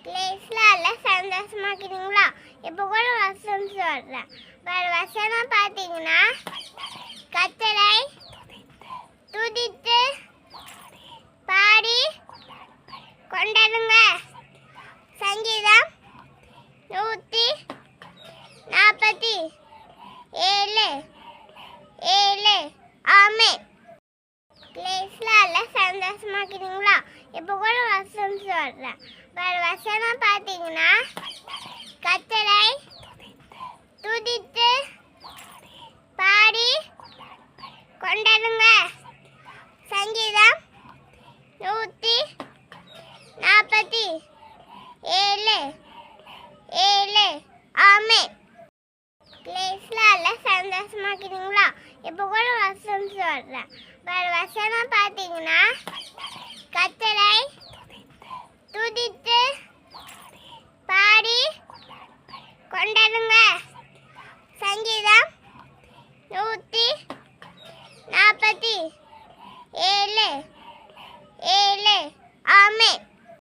கிளேஸ்ல எல்லாம் சந்தோஷமா இருக்கிறீங்களா? இப்போ கூட வசனம் சொல்றேன். வேற வசனம் பார்த்தீங்கன்னா கர்த்தரை துதித்து பாடி கொண்டாடுங்க. சங்கீதம் 147:7. ஆமென். கிளேஸ்ல எல்லாம் சந்தோஷமா இருக்கிறீங்களா? இப்போ கூட வசனம் சொல்றேன். வேற வசனம் பார்த்தீங்கன்னா கர்த்தரை துதித்து பாடி கொண்டாடுங்க. சங்கீதம் 147:7. ஆமென். கிளேஸ்ல எல்லாம் சந்தோஷமா இருக்கிறீங்களா? இப்போ கூட வசனம் சொல்றேன். வேற வசனம் பார்த்தீங்கன்னா கர்த்தரை துதித்து பாடி கொண்டாடுங்க. சங்கீதம் 147:7. ஆமென்.